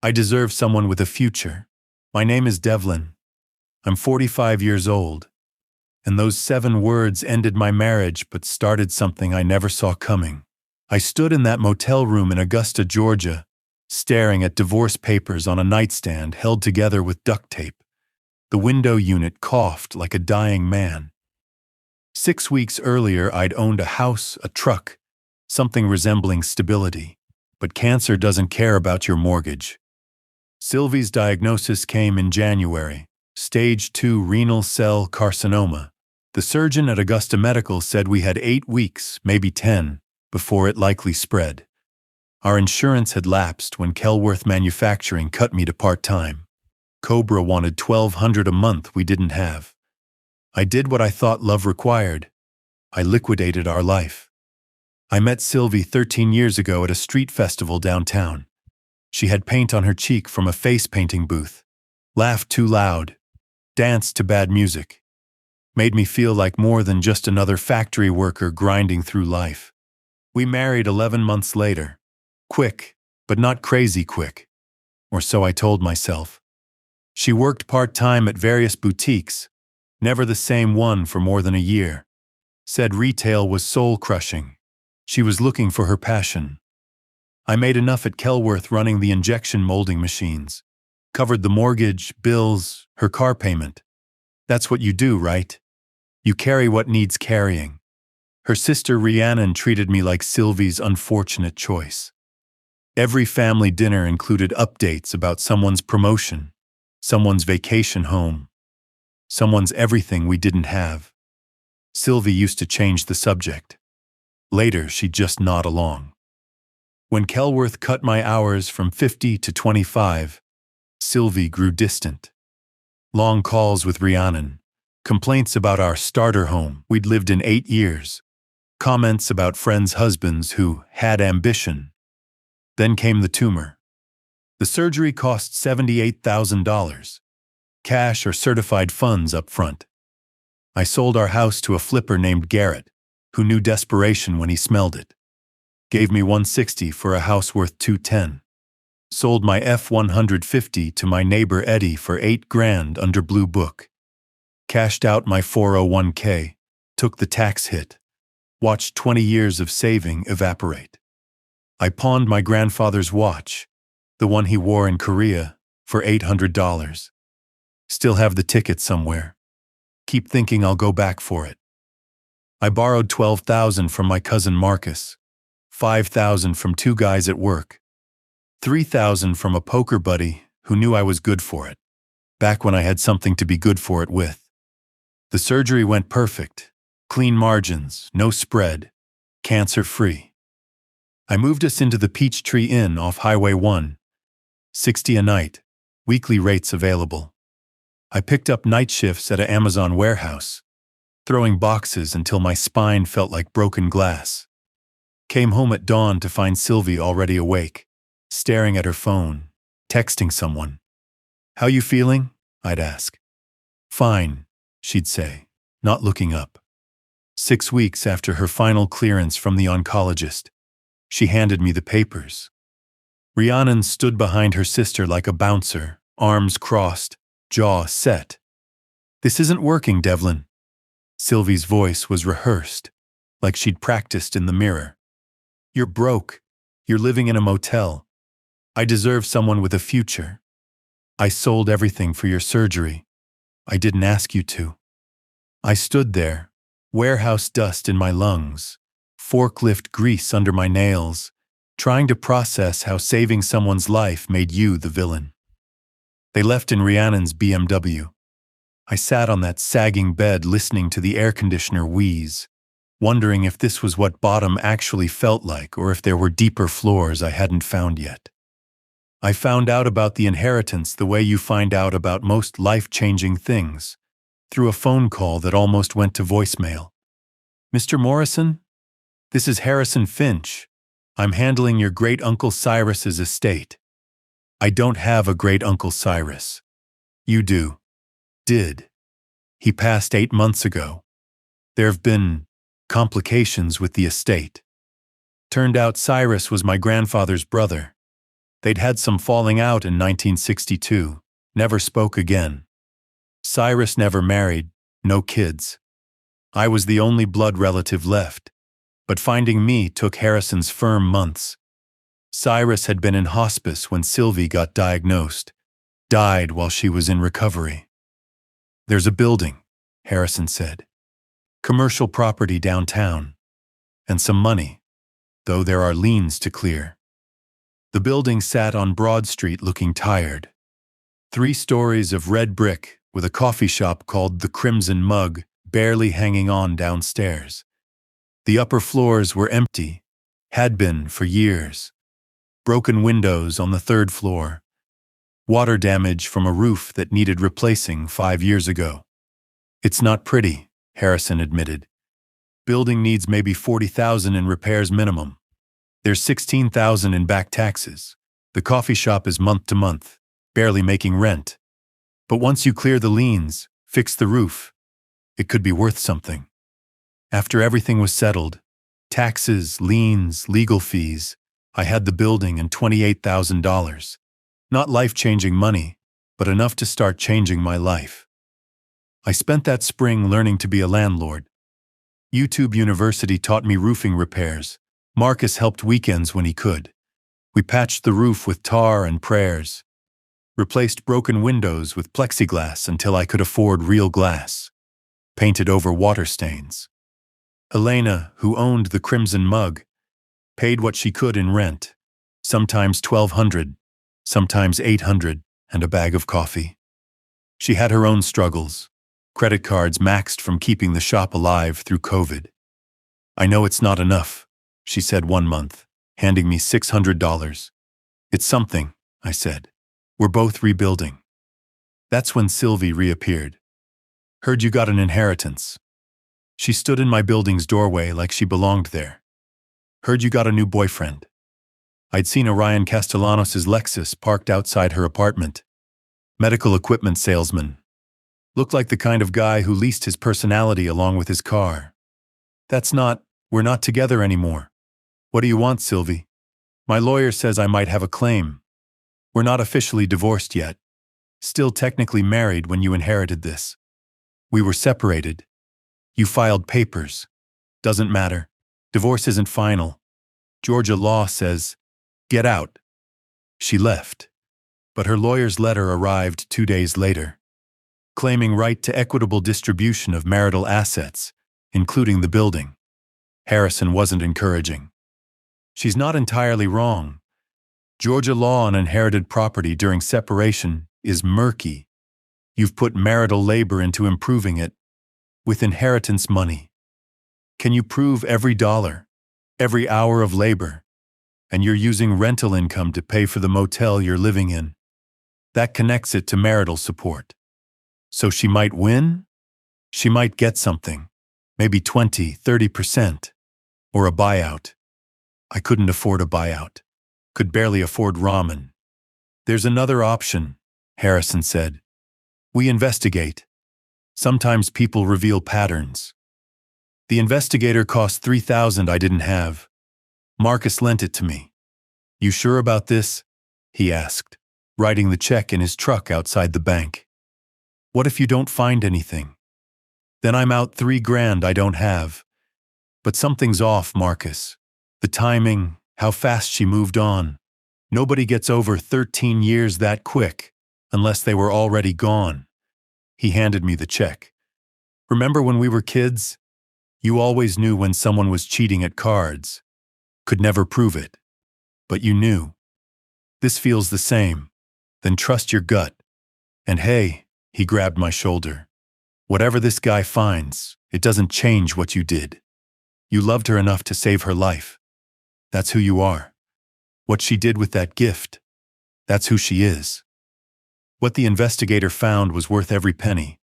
I deserve someone with a future. My name is Devlin. I'm 45 years old. And those 7 words ended my marriage but started something I never saw coming. I stood in that motel room in Augusta, Georgia, staring at divorce papers on a nightstand held together with duct tape. The window unit coughed like a dying man. 6 weeks earlier, I'd owned a house, a truck, something resembling stability. But cancer doesn't care about your mortgage. Sylvie's diagnosis came in January, stage 2 renal cell carcinoma. The surgeon at Augusta Medical said we had 8 weeks, maybe 10, before it likely spread. Our insurance had lapsed when Kelworth Manufacturing cut me to part-time. Cobra wanted $1,200 a month we didn't have. I did what I thought love required. I liquidated our life. I met Sylvie 13 years ago at a street festival downtown. She had paint on her cheek from a face painting booth, laughed too loud, danced to bad music, made me feel like more than just another factory worker grinding through life. We married 11 months later. Quick, but not crazy quick. Or so I told myself. She worked part-time at various boutiques, never the same one for more than a year. Said retail was soul-crushing. She was looking for her passion. I made enough at Kelworth running the injection molding machines. Covered the mortgage, bills, her car payment. That's what you do, right? You carry what needs carrying. Her sister Rhiannon treated me like Sylvie's unfortunate choice. Every family dinner included updates about someone's promotion, someone's vacation home, someone's everything we didn't have. Sylvie used to change the subject. Later, she'd just nod along. When Kelworth cut my hours from 50 to 25, Sylvie grew distant. Long calls with Rhiannon, complaints about our starter home we'd lived in 8 years, comments about friends' husbands who had ambition. Then came the tumor. The surgery cost $78,000, cash or certified funds up front. I sold our house to a flipper named Garrett, who knew desperation when he smelled it. Gave me $160 for a house worth $210. Sold my F-150 to my neighbor Eddie for $8,000 under Blue Book. Cashed out my 401k, took the tax hit, watched 20 years of saving evaporate. I pawned my grandfather's watch, the one he wore in Korea, for $800. Still have the ticket somewhere. Keep thinking I'll go back for it. I borrowed $12,000 from my cousin Marcus, $5,000 from 2 guys at work, $3,000 from a poker buddy who knew I was good for it, back when I had something to be good for it with. The surgery went perfect, clean margins, no spread, cancer-free. I moved us into the Peachtree Inn off Highway 1, $60 a night, weekly rates available. I picked up night shifts at an Amazon warehouse, throwing boxes until my spine felt like broken glass. Came home at dawn to find Sylvie already awake, staring at her phone, texting someone. "How you feeling?" I'd ask. "Fine," she'd say, not looking up. 6 weeks after her final clearance from the oncologist, she handed me the papers. Rhiannon stood behind her sister like a bouncer, arms crossed, jaw set. "This isn't working, Devlin." Sylvie's voice was rehearsed, like she'd practiced in the mirror. "You're broke. You're living in a motel. I deserve someone with a future. I sold everything for your surgery. I didn't ask you to." I stood there, warehouse dust in my lungs, forklift grease under my nails, trying to process how saving someone's life made you the villain. They left in Rhiannon's BMW. I sat on that sagging bed listening to the air conditioner wheeze, wondering if this was what bottom actually felt like or if there were deeper floors I hadn't found yet. I found out about the inheritance the way you find out about most life-changing things, through a phone call that almost went to voicemail. "Mr. Morrison? This is Harrison Finch. I'm handling your great-uncle Cyrus's estate." "I don't have a great-uncle Cyrus." "You do." "Did. He passed 8 months ago. There have been complications with the estate. Turned out Cyrus was my grandfather's brother. They'd had some falling out in 1962, never spoke again. Cyrus never married, no kids. I was the only blood relative left, but finding me took Harrison's firm months. Cyrus had been in hospice when Sylvie got diagnosed, died while she was in recovery. "There's a building," Harrison said. "Commercial property downtown. And some money, though there are liens to clear." The building sat on Broad Street looking tired. 3 stories of red brick with a coffee shop called the Crimson Mug barely hanging on downstairs. The upper floors were empty, had been for years. Broken windows on the 3rd floor. Water damage from a roof that needed replacing 5 years ago. "It's not pretty," Harrison admitted. "Building needs maybe $40,000 in repairs minimum. There's $16,000 in back taxes. The coffee shop is month to month, barely making rent. But once you clear the liens, fix the roof, it could be worth something." After everything was settled, taxes, liens, legal fees, I had the building and $28,000. Not life-changing money, but enough to start changing my life. I spent that spring learning to be a landlord. YouTube University taught me roofing repairs. Marcus helped weekends when he could. We patched the roof with tar and prayers. Replaced broken windows with plexiglass until I could afford real glass. Painted over water stains. Elena, who owned the Crimson Mug, paid what she could in rent, sometimes $1,200, sometimes $800, and a bag of coffee. She had her own struggles, credit cards maxed from keeping the shop alive through COVID. "I know it's not enough," she said one month, handing me $600. "It's something," I said. "We're both rebuilding." That's when Sylvie reappeared. "Heard you got an inheritance." She stood in my building's doorway like she belonged there. "Heard you got a new boyfriend." I'd seen Orion Castellanos' Lexus parked outside her apartment. Medical equipment salesman. Looked like the kind of guy who leased his personality along with his car. We're not together anymore." "What do you want, Sylvie?" "My lawyer says I might have a claim. We're not officially divorced yet. Still technically married when you inherited this. We were separated. You filed papers. Doesn't matter. Divorce isn't final. Georgia law says, get out." She left, but her lawyer's letter arrived 2 days later, claiming right to equitable distribution of marital assets, including the building. Harrison wasn't encouraging. "She's not entirely wrong. Georgia law on inherited property during separation is murky. You've put marital labor into improving it with inheritance money. Can you prove every dollar, every hour of labor, and you're using rental income to pay for the motel you're living in? That connects it to marital support. So she might win? She might get something, maybe 20, 30%, or a buyout. I couldn't afford a buyout. Could barely afford ramen. There's another option," Harrison said. "We investigate. Sometimes people reveal patterns. The investigator cost $3,000 I didn't have. Marcus lent it to me." "You sure about this?" he asked, writing the check in his truck outside the bank. "What if you don't find anything? Then I'm out $3,000 I don't have. But something's off, Marcus. The timing, how fast she moved on. Nobody gets over 13 years that quick, unless they were already gone." He handed me the check. "Remember when we were kids? You always knew when someone was cheating at cards. Could never prove it. But you knew. This feels the same. Then trust your gut. And hey," he grabbed my shoulder, "whatever this guy finds, it doesn't change what you did. You loved her enough to save her life. That's who you are. What she did with that gift, that's who she is." What the investigator found was worth every penny.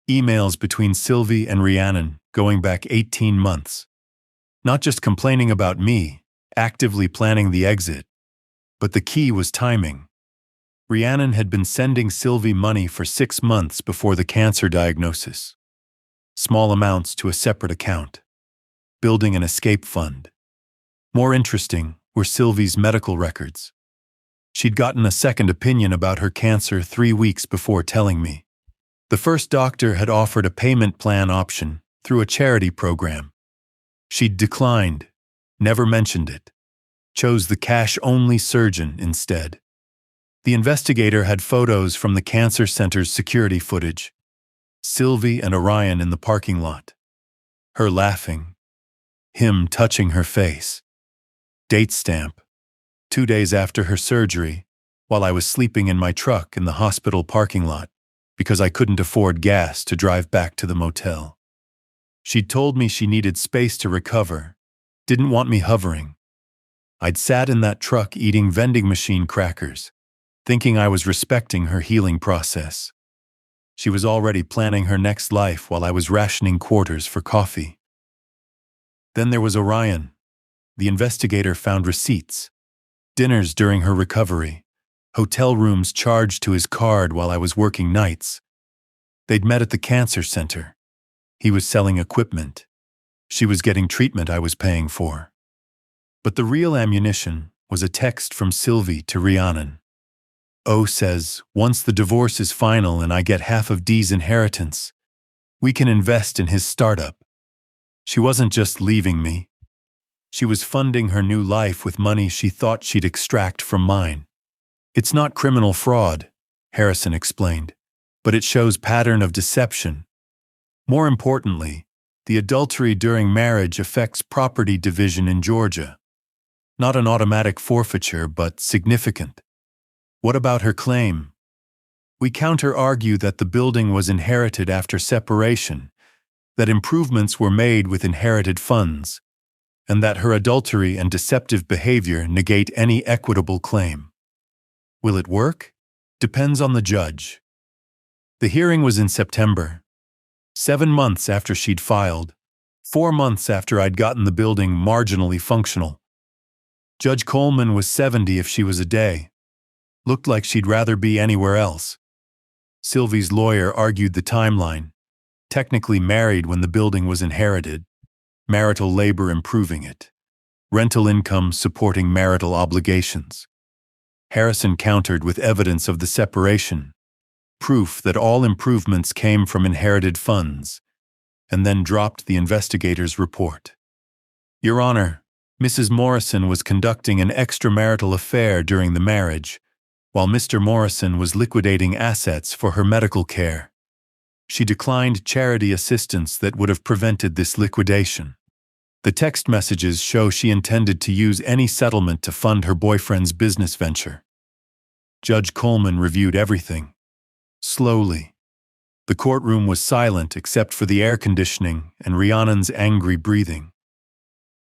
Emails between Sylvie and Rhiannon going back 18 months. Not just complaining about me, actively planning the exit, but the key was timing. Rhiannon had been sending Sylvie money for 6 months before the cancer diagnosis. Small amounts to a separate account. Building an escape fund. More interesting were Sylvie's medical records. She'd gotten a second opinion about her cancer 3 weeks before telling me. The first doctor had offered a payment plan option through a charity program. She'd declined, never mentioned it, chose the cash-only surgeon instead. The investigator had photos from the cancer center's security footage. Sylvie and Orion in the parking lot. Her laughing. Him touching her face. Date stamp. 2 days after her surgery, while I was sleeping in my truck in the hospital parking lot because I couldn't afford gas to drive back to the motel. She'd told me she needed space to recover, didn't want me hovering. I'd sat in that truck eating vending machine crackers, thinking I was respecting her healing process. She was already planning her next life while I was rationing quarters for coffee. Then there was Orion. The investigator found receipts, dinners during her recovery, hotel rooms charged to his card while I was working nights. They'd met at the cancer center. He was selling equipment. She was getting treatment I was paying for. But the real ammunition was a text from Sylvie to Rhiannon. O says, once the divorce is final and I get half of Dee's inheritance, we can invest in his startup. She wasn't just leaving me. She was funding her new life with money she thought she'd extract from mine. It's not criminal fraud, Harrison explained, but it shows pattern of deception. More importantly, the adultery during marriage affects property division in Georgia. Not an automatic forfeiture, but significant. What about her claim? We counter-argue that the building was inherited after separation, that improvements were made with inherited funds, and that her adultery and deceptive behavior negate any equitable claim. Will it work? Depends on the judge. The hearing was in September, 7 months after she'd filed, 4 months after I'd gotten the building marginally functional. Judge Coleman was 70 if she was a day. Looked like she'd rather be anywhere else. Sylvie's lawyer argued the timeline. Technically married when the building was inherited. Marital labor improving it. Rental income supporting marital obligations. Harrison countered with evidence of the separation. Proof that all improvements came from inherited funds. And then dropped the investigator's report. Your Honor, Mrs. Morrison was conducting an extramarital affair during the marriage, while Mr. Morrison was liquidating assets for her medical care. She declined charity assistance that would have prevented this liquidation. The text messages show she intended to use any settlement to fund her boyfriend's business venture. Judge Coleman reviewed everything. Slowly. The courtroom was silent except for the air conditioning and Rhiannon's angry breathing.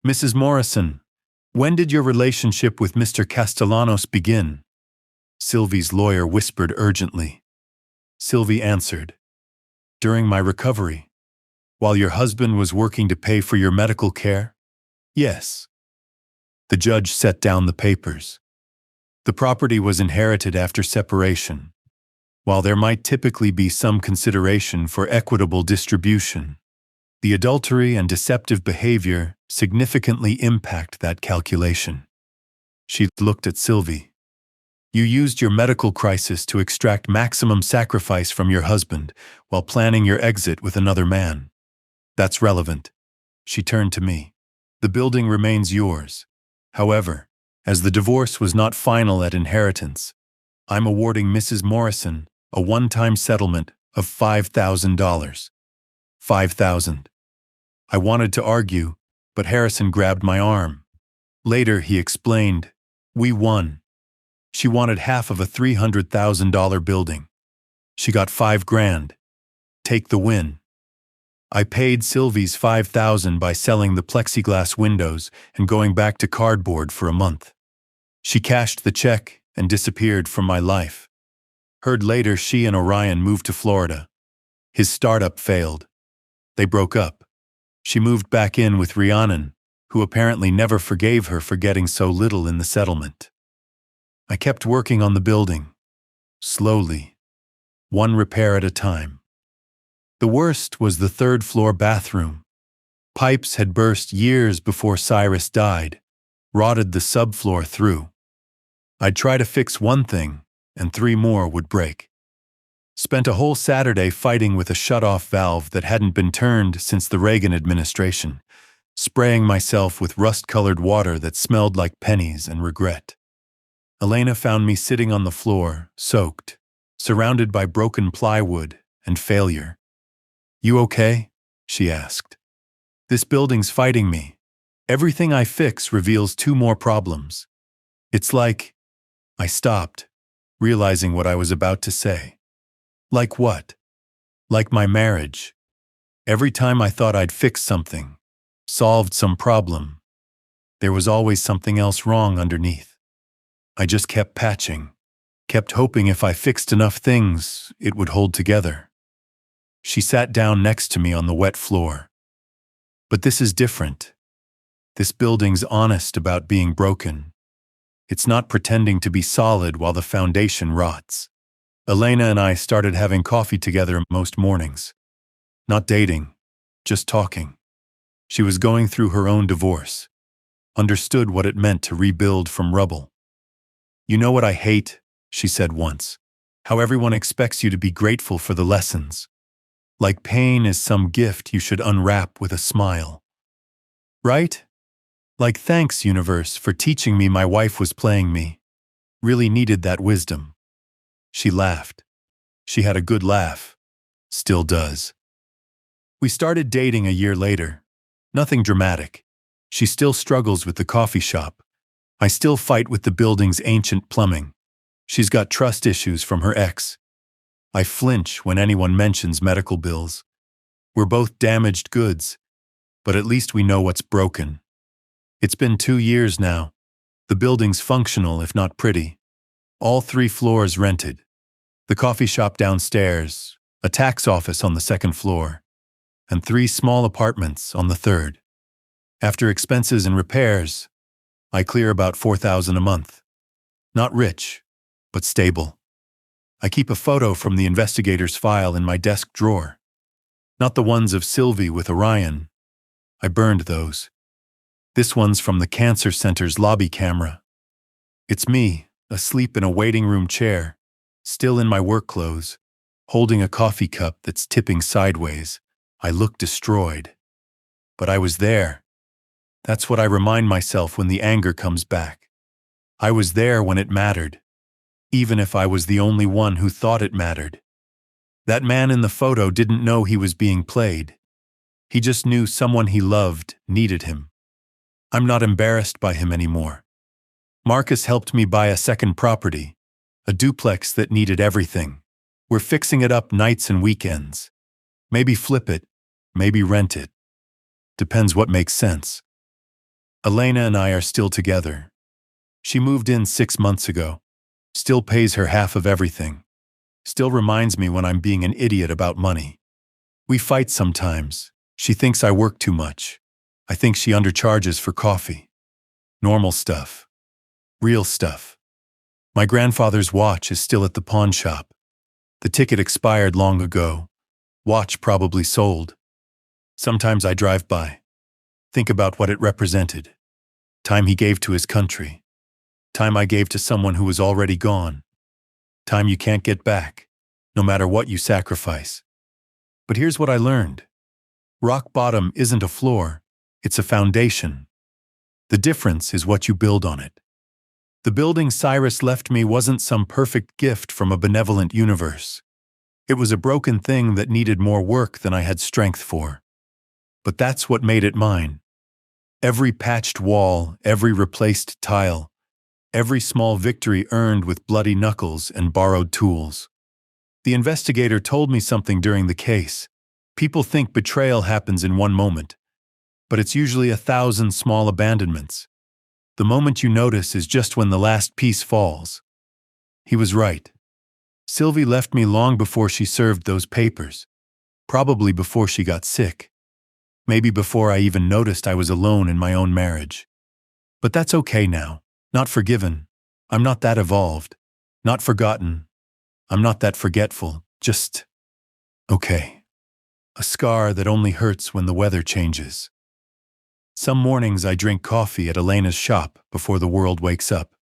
Mrs. Morrison, when did your relationship with Mr. Castellanos begin? Sylvie's lawyer whispered urgently. Sylvie answered. During my recovery. While your husband was working to pay for your medical care? Yes. The judge set down the papers. The property was inherited after separation. While there might typically be some consideration for equitable distribution, the adultery and deceptive behavior significantly impact that calculation. She looked at Sylvie. You used your medical crisis to extract maximum sacrifice from your husband while planning your exit with another man. That's relevant. She turned to me. The building remains yours. However, as the divorce was not final at inheritance, I'm awarding Mrs. Morrison a one-time settlement of $5,000. $5,000. I wanted to argue, but Harrison grabbed my arm. Later, he explained, we won. She wanted half of a $300,000 building. She got $5,000. Take the win. I paid Sylvie's $5,000 by selling the plexiglass windows and going back to cardboard for a month. She cashed the check and disappeared from my life. Heard later she and Orion moved to Florida. His startup failed. They broke up. She moved back in with Rhiannon, who apparently never forgave her for getting so little in the settlement. I kept working on the building, slowly, one repair at a time. The worst was the third-floor bathroom. Pipes had burst years before Cyrus died, rotted the subfloor through. I'd try to fix one thing, and 3 more would break. Spent a whole Saturday fighting with a shut-off valve that hadn't been turned since the Reagan administration, spraying myself with rust-colored water that smelled like pennies and regret. Elena found me sitting on the floor, soaked, surrounded by broken plywood and failure. "You okay?" she asked. "This building's fighting me. Everything I fix reveals 2 more problems. It's like—" I stopped, realizing what I was about to say. Like what? Like my marriage. Every time I thought I'd fixed something, solved some problem, there was always something else wrong underneath. I just kept patching, kept hoping if I fixed enough things, it would hold together. She sat down next to me on the wet floor. "But this is different. This building's honest about being broken. It's not pretending to be solid while the foundation rots." Elena and I started having coffee together most mornings. Not dating, just talking. She was going through her own divorce, understood what it meant to rebuild from rubble. "You know what I hate," she said once, "how everyone expects you to be grateful for the lessons. Like pain is some gift you should unwrap with a smile. Right? Like thanks, universe, for teaching me my wife was playing me. Really needed that wisdom." She laughed. She had a good laugh. Still does. We started dating a year later. Nothing dramatic. She still struggles with the coffee shop. I still fight with the building's ancient plumbing. She's got trust issues from her ex. I flinch when anyone mentions medical bills. We're both damaged goods, but at least we know what's broken. It's been 2 years now. The building's functional, if not pretty. All 3 floors rented. The coffee shop downstairs, a tax office on the 2nd floor, and 3 small apartments on the 3rd. After expenses and repairs, I clear about $4,000 a month. Not rich, but stable. I keep a photo from the Investigator's file in my desk drawer. Not the ones of Sylvie with Orion. I burned those. This one's from the cancer center's lobby camera. It's me, asleep in a waiting room chair, still in my work clothes, holding a coffee cup that's tipping sideways. I look destroyed. But I was there. That's what I remind myself when the anger comes back. I was there when it mattered, even if I was the only one who thought it mattered. That man in the photo didn't know he was being played. He just knew someone he loved needed him. I'm not embarrassed by him anymore. Marcus helped me buy a second property, a duplex that needed everything. We're fixing it up nights and weekends. Maybe flip it, maybe rent it. Depends what makes sense. Elena and I are still together. She moved in 6 months ago. Still pays her half of everything. Still reminds me when I'm being an idiot about money. We fight sometimes. She thinks I work too much. I think she undercharges for coffee. Normal stuff. Real stuff. My grandfather's watch is still at the pawn shop. The ticket expired long ago. Watch probably sold. Sometimes I drive by. Think about what it represented. Time he gave to his country. Time I gave to someone who was already gone. Time you can't get back, no matter what you sacrifice. But here's what I learned. Rock bottom isn't a floor, it's a foundation. The difference is what you build on it. The building Cyrus left me wasn't some perfect gift from a benevolent universe. It was a broken thing that needed more work than I had strength for. But that's what made it mine. Every patched wall, every replaced tile, every small victory earned with bloody knuckles and borrowed tools. The investigator told me something during the case. People think betrayal happens in one moment, but it's usually 1,000 small abandonments. The moment you notice is just when the last piece falls. He was right. Sylvie left me long before she served those papers. Probably before she got sick. Maybe before I even noticed I was alone in my own marriage. But that's okay now. Not forgiven. I'm not that evolved. Not forgotten. I'm not that forgetful. Just okay. A scar that only hurts when the weather changes. Some mornings I drink coffee at Elena's shop before the world wakes up.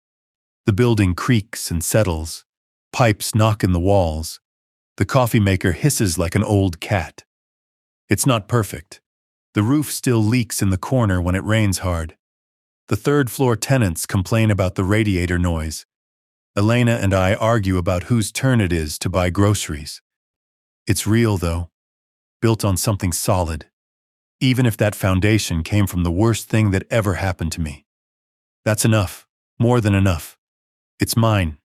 The building creaks and settles. Pipes knock in the walls. The coffee maker hisses like an old cat. It's not perfect. The roof still leaks in the corner when it rains hard. The third-floor tenants complain about the radiator noise. Elena and I argue about whose turn it is to buy groceries. It's real, though, built on something solid, even if that foundation came from the worst thing that ever happened to me. That's enough, more than enough. It's mine.